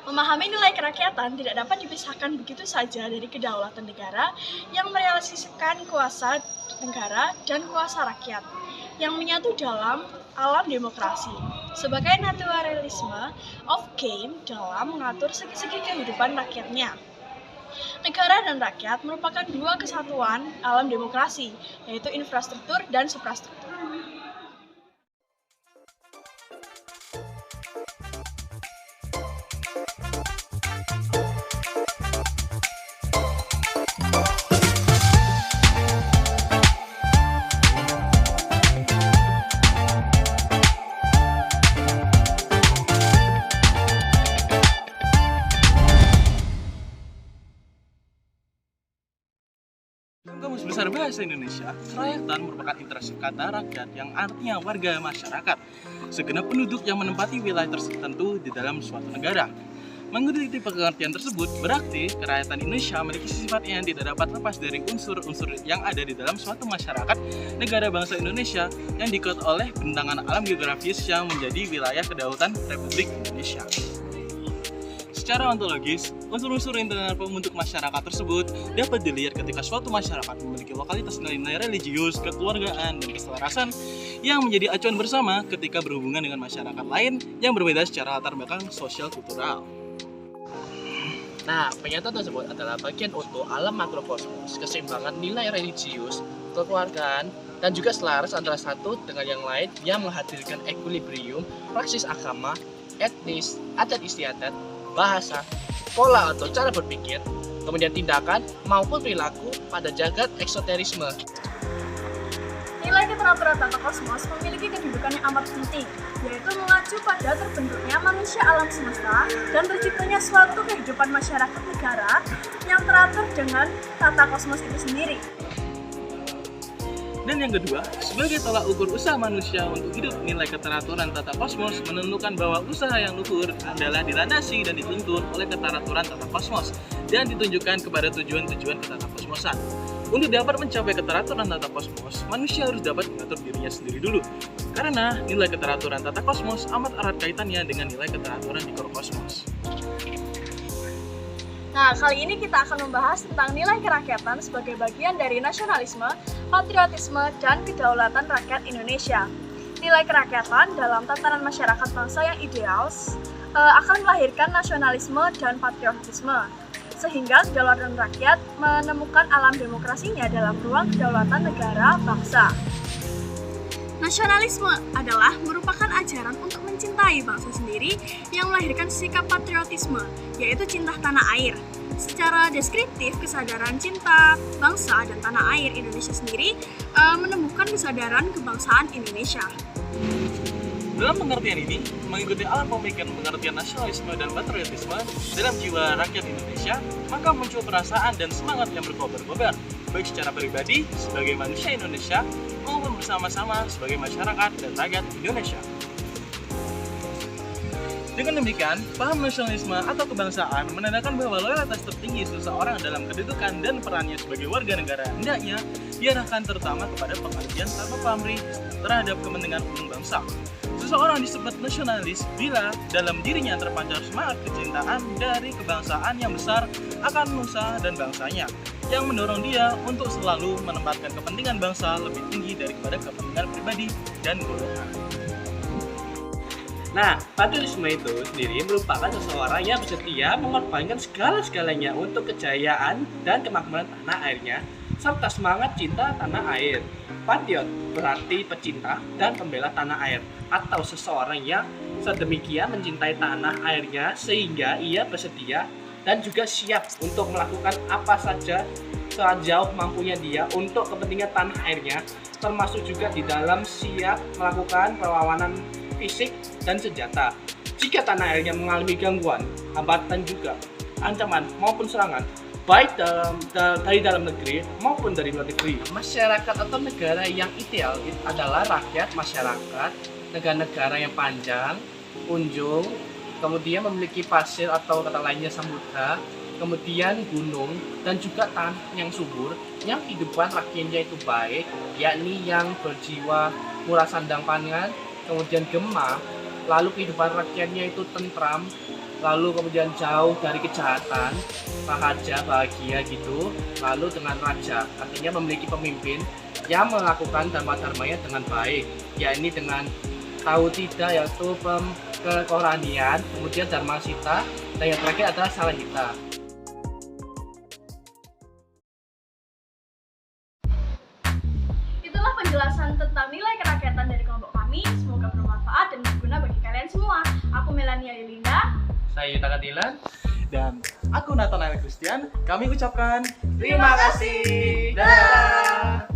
Memahami nilai kerakyatan tidak dapat dipisahkan begitu saja dari kedaulatan negara yang merealisasikan kuasa negara dan kuasa rakyat yang menyatu dalam alam demokrasi sebagai naturalisme of game dalam mengatur segi-segi kehidupan rakyatnya. Negara dan rakyat merupakan dua kesatuan alam demokrasi, yaitu infrastruktur dan suprastruktur. Dalam Kamus Besar Bahasa Indonesia, kerakyatan merupakan interaksi kata rakyat yang artinya warga masyarakat, segenap penduduk yang menempati wilayah tertentu di dalam suatu negara. Mengikuti pengertian tersebut, berarti kerakyatan Indonesia memiliki sifat yang tidak dapat lepas dari unsur-unsur yang ada di dalam suatu masyarakat negara bangsa Indonesia yang diikuti oleh bentangan alam geografis yang menjadi wilayah kedaulatan Republik Indonesia. Secara ontologis, unsur-unsur internal pembentuk masyarakat tersebut dapat dilihat ketika suatu masyarakat memiliki lokalitas nilai-nilai religius, kekeluargaan, dan keselarasan yang menjadi acuan bersama ketika berhubungan dengan masyarakat lain yang berbeda secara latar belakang sosial kultural. Nah, pernyataan tersebut adalah bagian utuh alam makrokosmos, keseimbangan nilai religius, kekeluargaan, dan juga selaras antara satu dengan yang lain yang menghadirkan equilibrium praksis agama, etnis, adat istiadat, bahasa, pola atau cara berpikir, kemudian tindakan maupun perilaku pada jagat eksoterisme. Nilai keteraturan tata kosmos memiliki kedudukan yang amat penting, yaitu mengacu pada terbentuknya manusia alam semesta dan terciptanya suatu kehidupan masyarakat negara yang teratur dengan tata kosmos itu sendiri. Dan yang kedua, sebagai tolak ukur usaha manusia untuk hidup, nilai keteraturan tata kosmos menentukan bahwa usaha yang luhur adalah dilandasi dan dituntun oleh keteraturan tata kosmos dan ditunjukkan kepada tujuan-tujuan ketata kosmosan. Untuk dapat mencapai keteraturan tata kosmos, manusia harus dapat mengatur dirinya sendiri dulu. Karena nilai keteraturan tata kosmos amat erat kaitannya dengan nilai keteraturan mikrokosmos. Nah, kali ini kita akan membahas tentang nilai kerakyatan sebagai bagian dari nasionalisme, patriotisme, dan kedaulatan rakyat Indonesia. Nilai kerakyatan dalam tatanan masyarakat bangsa yang ideal akan melahirkan nasionalisme dan patriotisme, sehingga kedaulatan rakyat menemukan alam demokrasinya dalam ruang kedaulatan negara bangsa. Nasionalisme adalah merupakan ajaran untuk mencintai bangsa sendiri yang melahirkan sikap patriotisme, yaitu cinta tanah air. Secara deskriptif, kesadaran cinta bangsa dan tanah air Indonesia sendiri menemukan kesadaran kebangsaan Indonesia. Dalam pengertian ini, mengikuti alam pemikiran pengertian nasionalisme dan patriotisme dalam jiwa rakyat Indonesia, maka muncul perasaan dan semangat yang berkobar-kobar, baik secara pribadi sebagai manusia Indonesia maupun bersama-sama sebagai masyarakat dan rakyat Indonesia. Dengan demikian, paham nasionalisme atau kebangsaan menandakan bahwa loyalitas tertinggi seseorang dalam kedudukan dan perannya sebagai warga negara hendaknya diarahkan terutama kepada pengabdian tanpa pamrih terhadap kepentingan umum bangsa. Seseorang disebut nasionalis bila dalam dirinya terpancar semangat kecintaan dari kebangsaan yang besar akan nusa dan bangsanya, yang mendorong dia untuk selalu menempatkan kepentingan bangsa lebih tinggi daripada kepentingan pribadi dan golongan. Nah, patriotisme itu sendiri merupakan seseorang yang bersedia mengorbankan segala-galanya untuk kejayaan dan kemakmuran tanah airnya, serta semangat cinta tanah air. Patriot berarti pecinta dan pembela tanah air, atau seseorang yang sedemikian mencintai tanah airnya sehingga ia bersedia dan juga siap untuk melakukan apa saja sejauh mampunya dia untuk kepentingan tanah airnya, termasuk juga di dalam siap melakukan perlawanan fisik dan senjata jika tanah airnya mengalami gangguan, hambatan juga, ancaman maupun serangan baik dari dalam negeri maupun dari luar negeri. Masyarakat atau negara yang ideal adalah rakyat masyarakat negara-negara yang panjang, kunjung, kemudian memiliki pasir atau kata lainnya samudra, kemudian gunung dan juga tanah yang subur, yang kehidupan rakyatnya itu baik, yakni yang berjiwa murah sandang pangan, kemudian gemah, lalu kehidupan rakyatnya itu tentram, lalu kemudian jauh dari kejahatan, bahagia, bahagia gitu, lalu dengan raja, artinya memiliki pemimpin yang melakukan dharma-dharmanya dengan baik, yakni dengan tahu tidak yaitu kekoranian, kemudian dharma sita, dan yang terakhir adalah salahita. Itulah penjelasan tentang nilai kerakyatan dari kelompok kami. Semoga bermanfaat dan berguna bagi kalian semua. Aku Melania Yulinda. Saya Yuta Kadilan. Dan aku Nathanael Christian, kami ucapkan Terima kasih. Dadah.